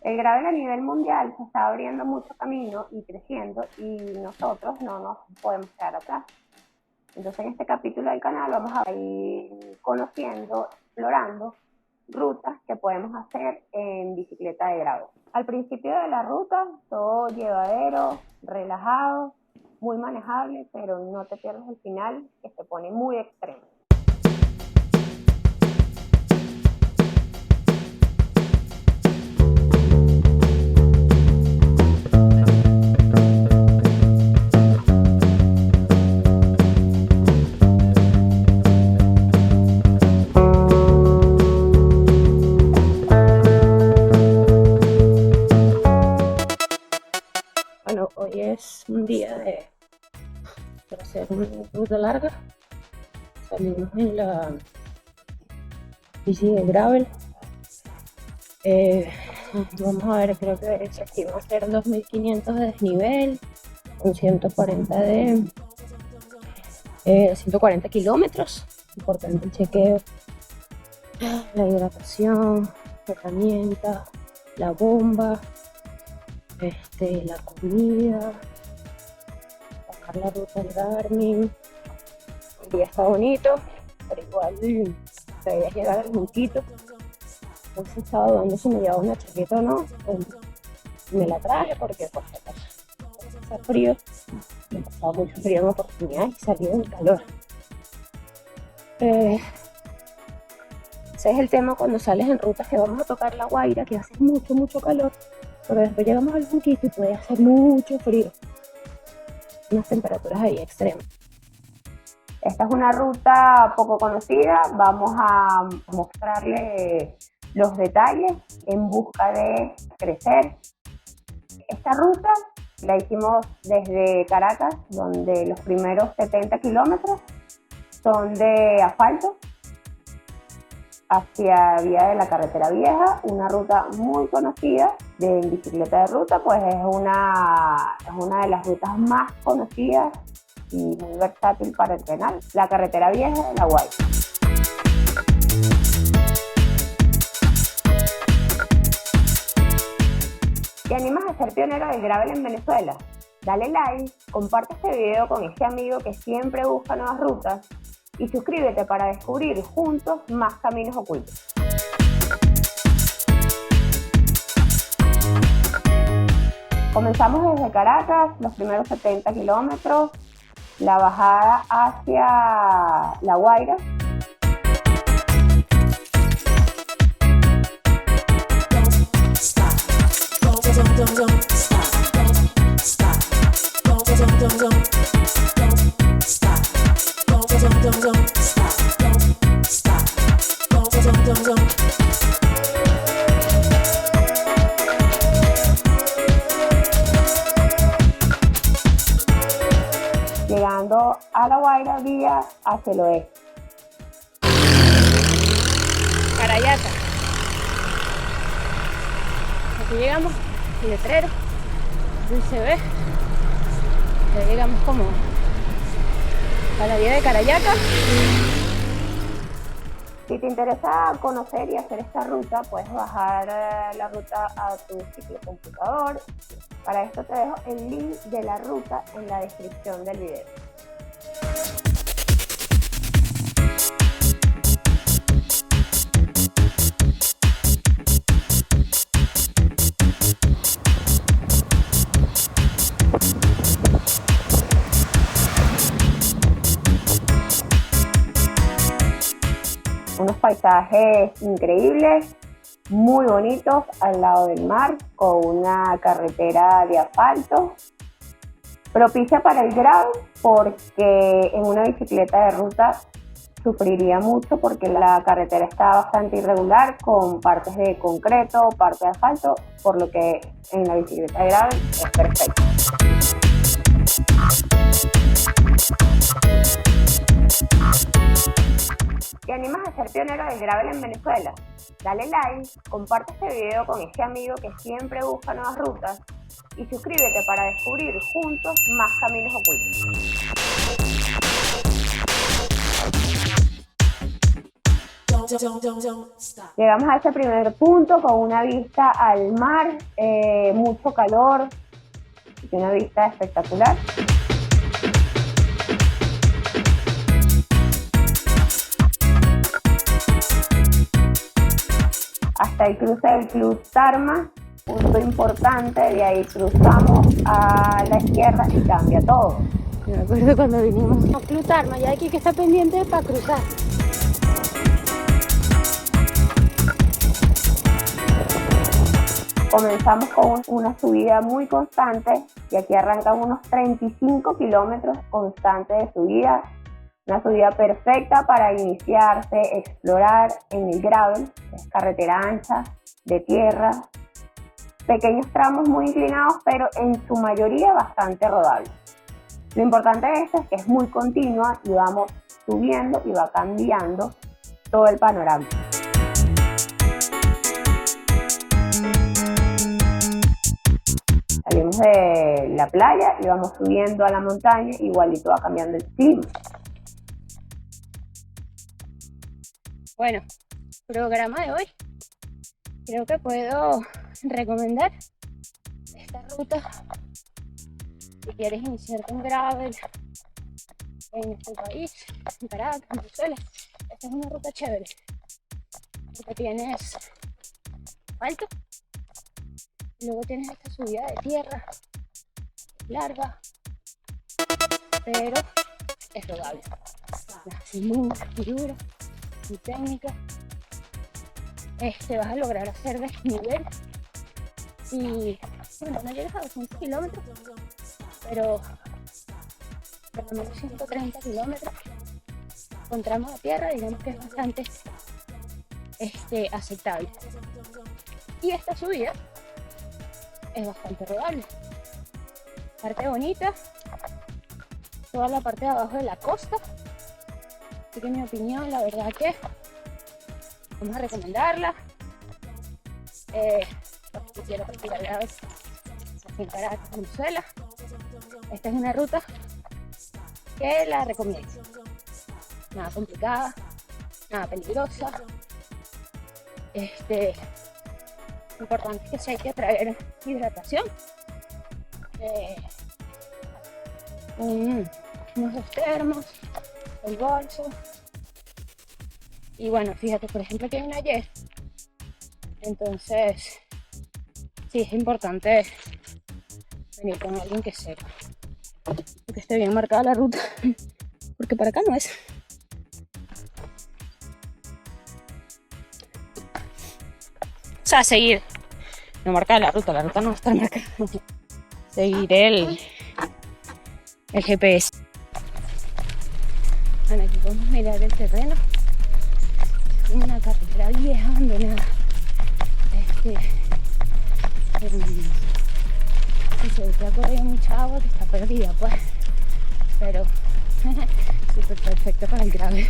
El gravel a nivel mundial se está abriendo mucho camino y creciendo y nosotros no nos podemos quedar atrás. Entonces en este capítulo del canal vamos a ir conociendo, explorando rutas que podemos hacer en bicicleta de gravel. Al principio de la ruta todo llevadero, relajado, muy manejable, pero no te pierdas el final que se pone muy extremo. Bueno, hoy es un día para hacer una ruta larga. Salimos en la bici de gravel. Vamos a ver, creo que se estima hacer 2500 de desnivel con 140 kilómetros. Importante el chequeo, la hidratación, herramientas, la bomba, la comida, bajar la ruta del Garmin. El día está bonito, pero igual debería llegar al junquito. Entonces estaba dudando si me llevaba una chaqueta o no. Me la traje porque por si acaso hace frío. Me pasaba mucho frío en oportunidad y salió del calor. Ese es el tema cuando sales en rutas que vamos a tocar La Guaira, que hace mucho calor, pero después llegamos al junquito y puede hacer mucho frío. Unas temperaturas ahí extremas. Esta es una ruta poco conocida, vamos a mostrarle los detalles en busca de crecer. Esta ruta la hicimos desde Caracas, donde los primeros 70 kilómetros son de asfalto hacia vía de la carretera vieja, una ruta muy conocida de bicicleta de ruta, pues es una de las rutas más conocidas y muy versátil para entrenar, la carretera vieja de La Guaira. ¿Te animas a ser pionero del gravel en Venezuela? Dale like, comparte este video con ese amigo que siempre busca nuevas rutas y suscríbete para descubrir juntos más caminos ocultos. Comenzamos desde Caracas, los primeros 70 kilómetros, la bajada hacia La Guaira. Llegando a La Guaira vía hacia el oeste. Carayaca. Aquí llegamos, el letrero, ahí se ve. Ya llegamos como a la vía de Carayaca. Si te interesa conocer y hacer esta ruta, puedes bajar la ruta a tu ciclocomputador. Para esto te dejo el link de la ruta en la descripción del video. Unos paisajes increíbles, muy bonitos al lado del mar, con una carretera de asfalto, propicia para el gravel porque en una bicicleta de ruta sufriría mucho porque la carretera está bastante irregular, con partes de concreto, partes de asfalto, por lo que en la bicicleta de gravel es perfecto. ¿Te animas a ser pionero del gravel en Venezuela? Dale like, comparte este video con ese amigo que siempre busca nuevas rutas y suscríbete para descubrir juntos más caminos ocultos. Llegamos a ese primer punto con una vista al mar, mucho calor y una vista espectacular. Hasta el cruce del Club Tarma, punto importante, de ahí cruzamos a la izquierda y cambia todo. Me acuerdo cuando vinimos a Club Tarma, ya aquí que está pendiente para cruzar. Comenzamos con una subida muy constante y aquí arrancan unos 35 kilómetros constantes de subida. Una subida perfecta para iniciarse, explorar en el gravel, es carretera ancha, de tierra, pequeños tramos muy inclinados, pero en su mayoría bastante rodables. Lo importante de esto es que es muy continua y vamos subiendo y va cambiando todo el panorama. Salimos de la playa y vamos subiendo a la montaña, igualito va cambiando el clima. Bueno, programa de hoy. Creo que puedo recomendar esta ruta si quieres iniciarte en gravel en nuestro país, en Caracas, en Venezuela. Esta es una ruta chévere porque tienes alto y luego tienes esta subida de tierra larga, pero es rodable. Es muy dura, muy técnica. Vas a lograr hacer desnivel y bueno, no llegas a 200 kilómetros, pero por lo menos 130 kilómetros con tramos de tierra, digamos que es bastante aceptable. Y esta subida es bastante rodable. Parte bonita, toda la parte de abajo de la costa. Así que en mi opinión, la verdad que vamos a recomendarla. Si quiero practicar graves aquí en Caracas, Venezuela. Esta es una ruta que la recomiendo. Nada complicada, nada peligrosa. Lo importante es que si hay que traer hidratación, unos dos termos, el bolso. Y bueno, fíjate, por ejemplo, que hay una Y. Entonces, sí, es importante venir con alguien que sepa, que esté bien marcada la ruta, porque para acá no es. O sea, seguir, no marcar la ruta no va a estar marcada. Seguir el GPS. Bueno, aquí podemos mirar el terreno. Una carretera vieja, abandonada. Se ve que ha corrido mucha agua que está perdida, pues. Pero súper perfecto para el grave.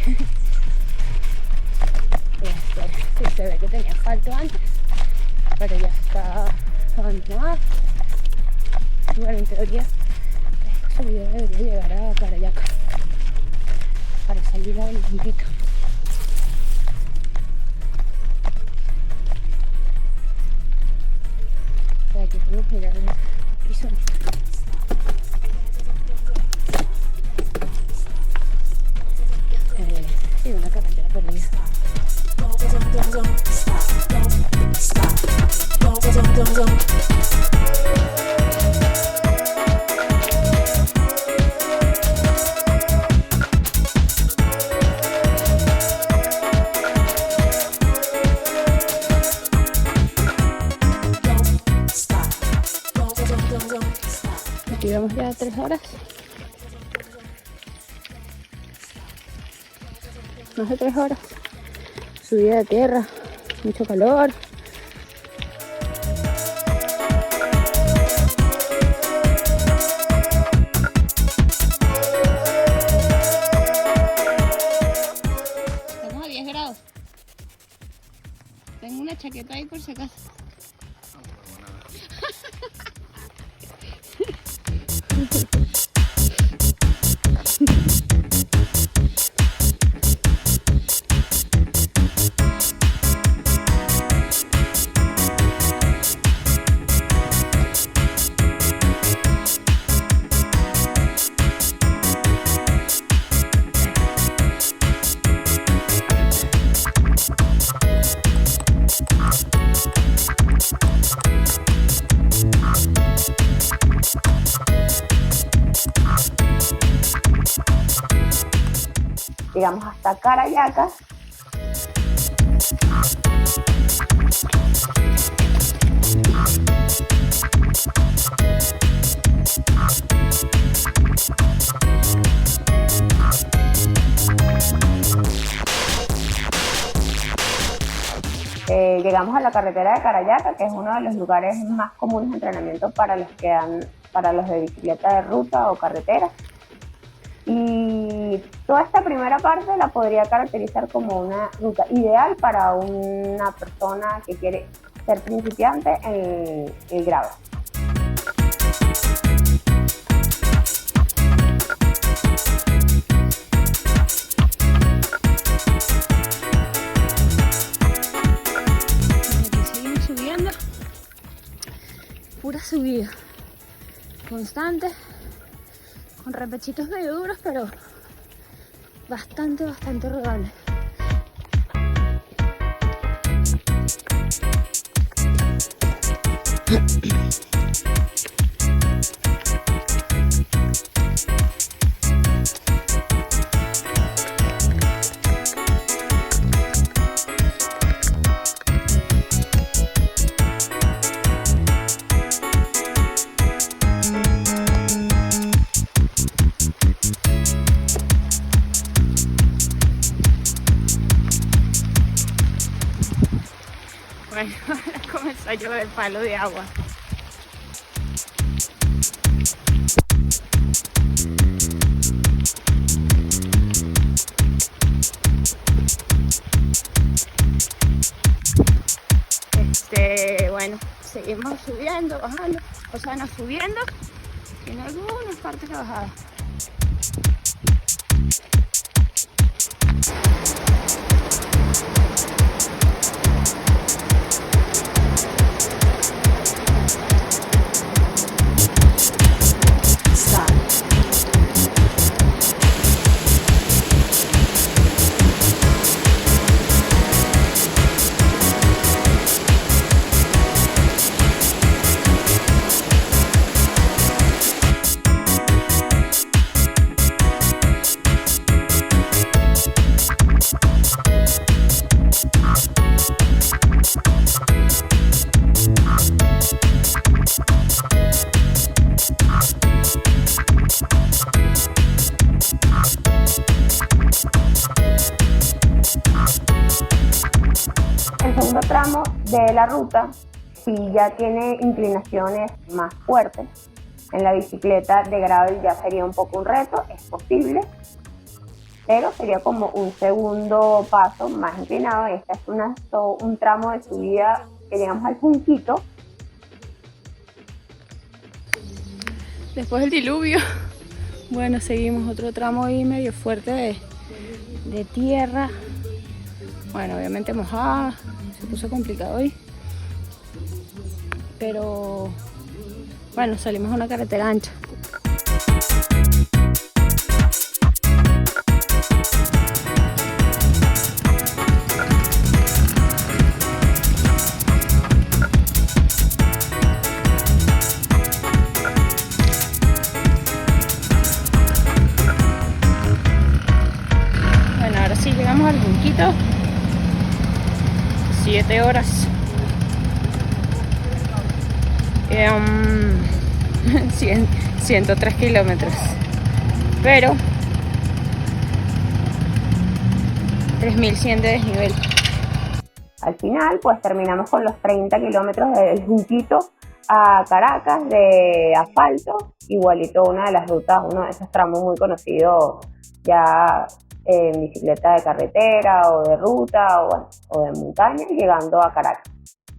Sí, se ve que tenía asfalto antes, pero ya está abandonada. Bueno, en teoría esta subida debería llegar a Carayaca para salir a Olimpito. Aquí podemos mirar el piso. Sí, una carretera perdida. Llevamos ya 3 horas. Más de 3 horas. Subida de tierra, mucho calor. Estamos a 10 grados. Tengo una chaqueta ahí por si acaso. llegamos hasta Carayacas. Llegamos a la carretera de Carayacas, que es uno de los lugares más comunes de entrenamiento para los de bicicleta de ruta o carretera. Y toda esta primera parte la podría caracterizar como una ruta ideal para una persona que quiere ser principiante en el gravel. Seguimos subiendo, pura subida, constante, con repechitos medio duros, pero bastante rodable. Bueno, ahora comenzó a llover el palo de agua. Bueno, seguimos subiendo, bajando, o sea, no subiendo, en algunas partes de la bajada. El segundo tramo de la ruta sí ya tiene inclinaciones más fuertes. En la bicicleta de gravel ya sería un poco un reto, es posible, pero sería como un segundo paso más inclinado. Este es un tramo de subida que llegamos al Junquito. Después del diluvio, bueno, seguimos otro tramo ahí medio fuerte de tierra. Bueno, obviamente mojada, se puso complicado hoy. Pero bueno, salimos a una carretera ancha. Bueno, ahora sí llegamos al Junquito. 7 horas. 103 kilómetros. Pero 3100 de desnivel. Al final, pues terminamos con los 30 kilómetros del Junquito a Caracas de asfalto. Igualito una de las rutas, uno de esos tramos muy conocidos ya en bicicleta de carretera o de ruta o de montaña, llegando a Caracas.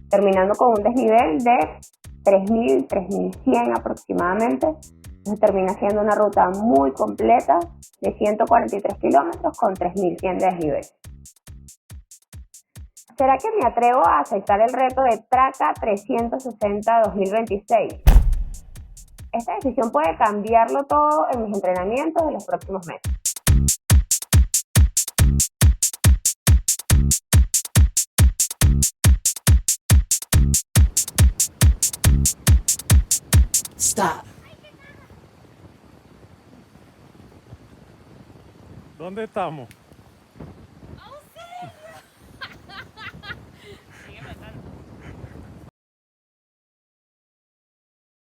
Terminando con un desnivel de 3000, 3100 aproximadamente. Entonces termina siendo una ruta muy completa de 143 kilómetros con 3100 de desnivel. ¿Será que me atrevo a aceptar el reto de Traca 360 2026? Esta decisión puede cambiarlo todo en mis entrenamientos de los próximos meses. Stop. ¿Dónde estamos?